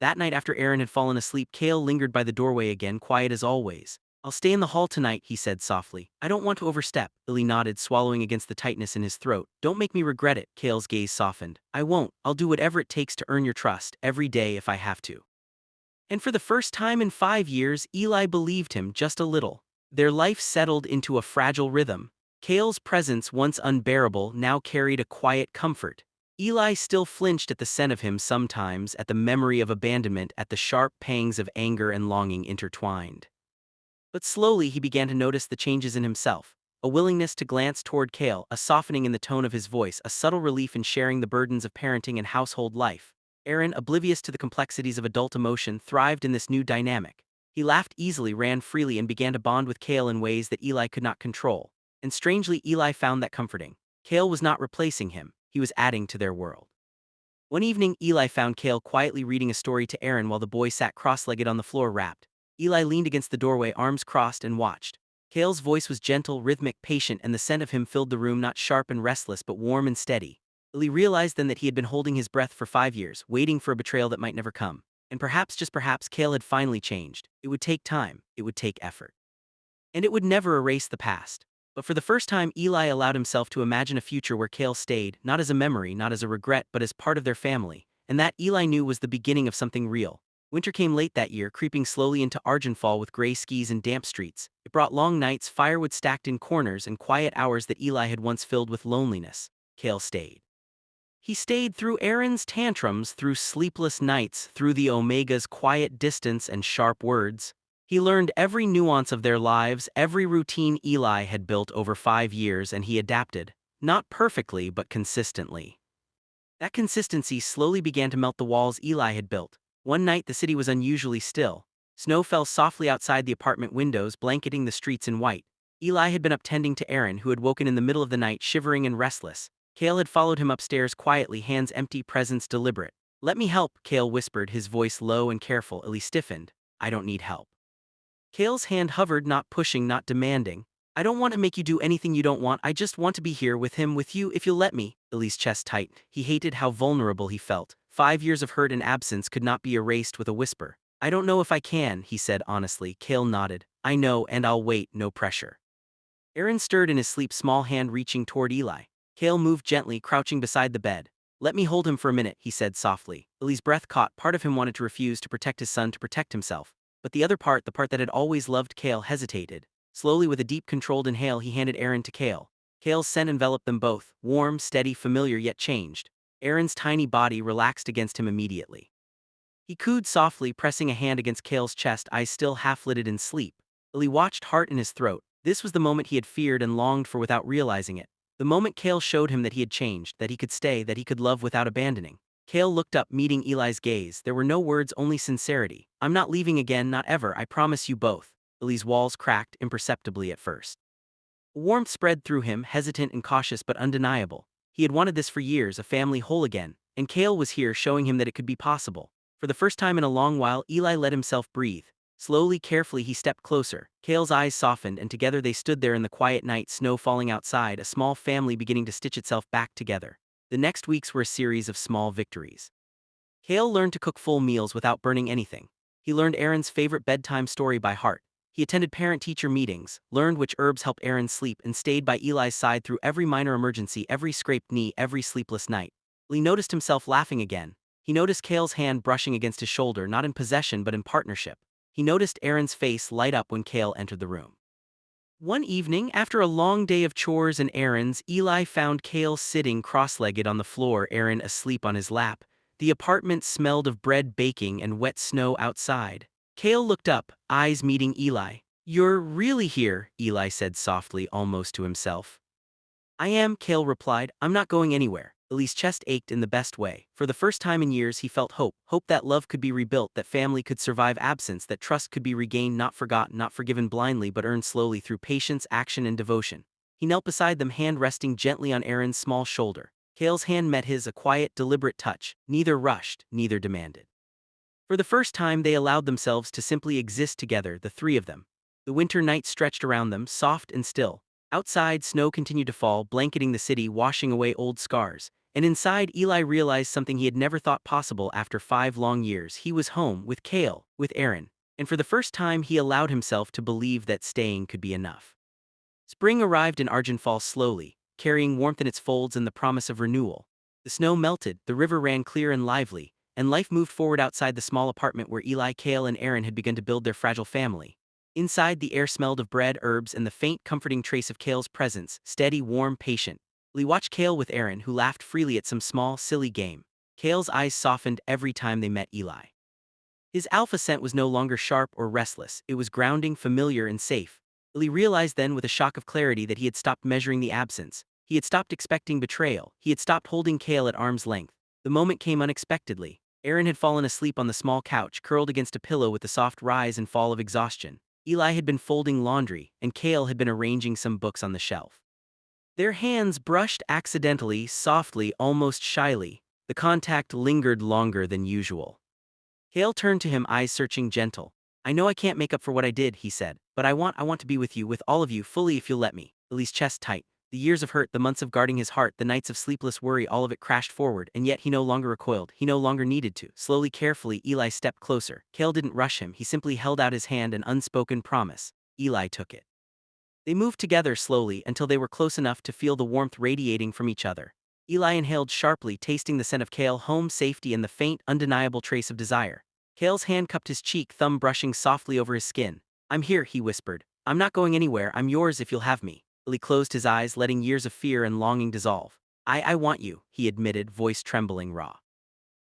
That night after Aaron had fallen asleep, Kael lingered by the doorway again, quiet as always. "I'll stay in the hall tonight," he said softly. "I don't want to overstep." Illy nodded, swallowing against the tightness in his throat. "Don't make me regret it." Kael's gaze softened. "I won't. I'll do whatever it takes to earn your trust, every day if I have to." And for the first time in 5 years, Eli believed him just a little. Their life settled into a fragile rhythm. Kael's presence, once unbearable, now carried a quiet comfort. Eli still flinched at the scent of him sometimes, at the memory of abandonment, at the sharp pangs of anger and longing intertwined. But slowly he began to notice the changes in himself. A willingness to glance toward Kael, a softening in the tone of his voice, a subtle relief in sharing the burdens of parenting and household life. Aaron, oblivious to the complexities of adult emotion, thrived in this new dynamic. He laughed easily, ran freely, and began to bond with Kael in ways that Eli could not control. And strangely, Eli found that comforting. Kael was not replacing him, he was adding to their world. One evening, Eli found Kael quietly reading a story to Aaron while the boy sat cross-legged on the floor, wrapped. Eli leaned against the doorway, arms crossed, and watched. Kael's voice was gentle, rhythmic, patient, and the scent of him filled the room, not sharp and restless but warm and steady. Eli realized then that he had been holding his breath for 5 years, waiting for a betrayal that might never come. And perhaps, just perhaps, Kael had finally changed. It would take time, it would take effort. And it would never erase the past. But for the first time, Eli allowed himself to imagine a future where Kael stayed, not as a memory, not as a regret, but as part of their family. And that, Eli knew, was the beginning of something real. Winter came late that year, creeping slowly into Argentfall with gray skies and damp streets. It brought long nights, firewood stacked in corners, and quiet hours that Eli had once filled with loneliness. Kael stayed. He stayed through Aaron's tantrums, through sleepless nights, through the Omega's quiet distance and sharp words. He learned every nuance of their lives, every routine Eli had built over 5 years, and he adapted, not perfectly but consistently. That consistency slowly began to melt the walls Eli had built. One night the city was unusually still. Snow fell softly outside the apartment windows, blanketing the streets in white. Eli had been up tending to Aaron, who had woken in the middle of the night, shivering and restless. Kael had followed him upstairs quietly, hands empty, presence deliberate. "Let me help," Kael whispered, his voice low and careful. Eli stiffened. "I don't need help." Kael's hand hovered, not pushing, not demanding. "I don't want to make you do anything you don't want. I just want to be here with him, with you, if you'll let me." Eli's chest tightened. He hated how vulnerable he felt. 5 years of hurt and absence could not be erased with a whisper. "I don't know if I can," he said honestly. Kael nodded. "I know, and I'll wait, no pressure." Aaron stirred in his sleep, small hand reaching toward Eli. Kael moved gently, crouching beside the bed. "Let me hold him for a minute," he said softly. Eli's breath caught. Part of him wanted to refuse, to protect his son, to protect himself. But the other part, the part that had always loved Kael, hesitated. Slowly, with a deep, controlled inhale, he handed Aaron to Kael. Kael's scent enveloped them both, warm, steady, familiar, yet changed. Aaron's tiny body relaxed against him immediately. He cooed softly, pressing a hand against Kael's chest, eyes still half-lidded in sleep. Eli watched, heart in his throat. This was the moment he had feared and longed for without realizing it. The moment Kael showed him that he had changed, that he could stay, that he could love without abandoning. Kael looked up, meeting Eli's gaze. There were no words, only sincerity. "I'm not leaving again, not ever, I promise you both." Eli's walls cracked, imperceptibly at first. Warmth spread through him, hesitant and cautious but undeniable. He had wanted this for years, a family whole again, and Kael was here, showing him that it could be possible. For the first time in a long while, Eli let himself breathe. Slowly, carefully, he stepped closer. Kael's eyes softened, and together they stood there in the quiet night, snow falling outside, a small family beginning to stitch itself back together. The next weeks were a series of small victories. Kael learned to cook full meals without burning anything. He learned Aaron's favorite bedtime story by heart. He attended parent-teacher meetings, learned which herbs helped Aaron sleep, and stayed by Eli's side through every minor emergency, every scraped knee, every sleepless night. Eli noticed himself laughing again. He noticed Kael's hand brushing against his shoulder, not in possession but in partnership. He noticed Aaron's face light up when Kael entered the room. One evening, after a long day of chores and errands, Eli found Kael sitting cross-legged on the floor, Aaron asleep on his lap. The apartment smelled of bread baking and wet snow outside. Kael looked up, eyes meeting Eli. "You're really here," Eli said softly, almost to himself. "I am," Kael replied. "I'm not going anywhere." Eli's chest ached in the best way. For the first time in years he felt hope. Hope that love could be rebuilt, that family could survive absence, that trust could be regained, not forgotten, not forgiven blindly but earned slowly through patience, action, and devotion. He knelt beside them, hand resting gently on Aaron's small shoulder. Kael's hand met his, a quiet, deliberate touch. Neither rushed, neither demanded. For the first time they allowed themselves to simply exist together, the three of them. The winter night stretched around them, soft and still. Outside, snow continued to fall, blanketing the city, washing away old scars. And inside, Eli realized something he had never thought possible after 5 long years. He was home, with Kael, with Aaron, and for the first time he allowed himself to believe that staying could be enough. Spring arrived in Argentfall slowly, carrying warmth in its folds and the promise of renewal. The snow melted, the river ran clear and lively, and life moved forward outside the small apartment where Eli, Kael, and Aaron had begun to build their fragile family. Inside, the air smelled of bread, herbs, and the faint, comforting trace of Kael's presence, steady, warm, patient. Lee watched Kael with Aaron, who laughed freely at some small, silly game. Kael's eyes softened every time they met Eli. His alpha scent was no longer sharp or restless, it was grounding, familiar, and safe. Lee realized then with a shock of clarity that he had stopped measuring the absence. He had stopped expecting betrayal. He had stopped holding Kael at arm's length. The moment came unexpectedly. Aaron had fallen asleep on the small couch, curled against a pillow with the soft rise and fall of exhaustion. Eli had been folding laundry, and Kael had been arranging some books on the shelf. Their hands brushed accidentally, softly, almost shyly. The contact lingered longer than usual. Kael turned to him, eyes searching, gentle. "I know I can't make up for what I did," he said, "but I want to be with you, with all of you, fully if you'll let me." Eli's chest tight. The years of hurt, the months of guarding his heart, the nights of sleepless worry, all of it crashed forward, and yet he no longer recoiled, he no longer needed to. Slowly, carefully, Eli stepped closer. Kael didn't rush him, he simply held out his hand, an unspoken promise. Eli took it. They moved together slowly until they were close enough to feel the warmth radiating from each other. Eli inhaled sharply, tasting the scent of Kael, home, safety, and the faint, undeniable trace of desire. Kael's hand cupped his cheek, thumb brushing softly over his skin. "I'm here," he whispered. "I'm not going anywhere, I'm yours if you'll have me." Eli closed his eyes, letting years of fear and longing dissolve. I want you," he admitted, voice trembling raw.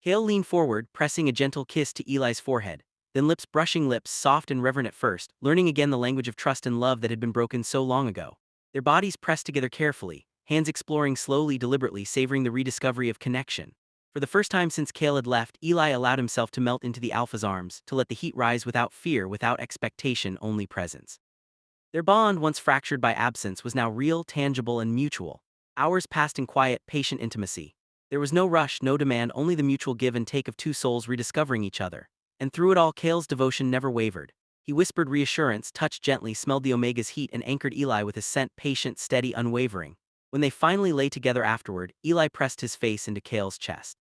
Kael leaned forward, pressing a gentle kiss to Eli's forehead, then lips brushing lips, soft and reverent at first, learning again the language of trust and love that had been broken so long ago. Their bodies pressed together carefully, hands exploring slowly, deliberately, savoring the rediscovery of connection. For the first time since Kael had left, Eli allowed himself to melt into the alpha's arms, to let the heat rise without fear, without expectation, only presence. Their bond, once fractured by absence, was now real, tangible, and mutual. Hours passed in quiet, patient intimacy. There was no rush, no demand, only the mutual give and take of two souls rediscovering each other. And through it all, Kael's devotion never wavered. He whispered reassurance, touched gently, smelled the Omega's heat, and anchored Eli with his scent, patient, steady, unwavering. When they finally lay together afterward, Eli pressed his face into Kael's chest,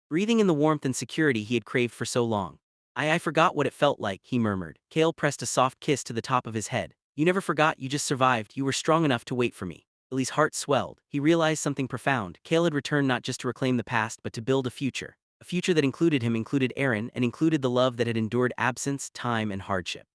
breathing in the warmth and security he had craved for so long. I forgot what it felt like," he murmured. Kael pressed a soft kiss to the top of his head. "You never forgot, you just survived, you were strong enough to wait for me." Eli's heart swelled. He realized something profound. Kael had returned not just to reclaim the past but to build a future. A future that included him, included Aaron, and included the love that had endured absence, time, and hardship.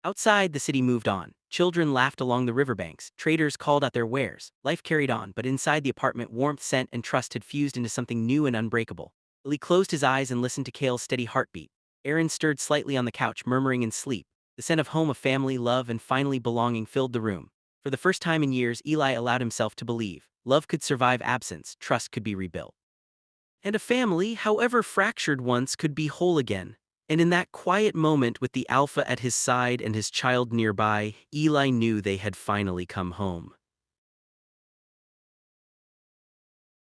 Outside, the city moved on. Children laughed along the riverbanks, traders called out their wares. Life carried on, but inside the apartment, warmth, scent, and trust had fused into something new and unbreakable. Eli closed his eyes and listened to Kael's steady heartbeat. Aaron stirred slightly on the couch, murmuring in sleep. The scent of home, of family, love, and finally belonging filled the room. For the first time in years, Eli allowed himself to believe. Love could survive absence, trust could be rebuilt. And a family, however fractured once, could be whole again. And in that quiet moment, with the alpha at his side and his child nearby, Eli knew they had finally come home.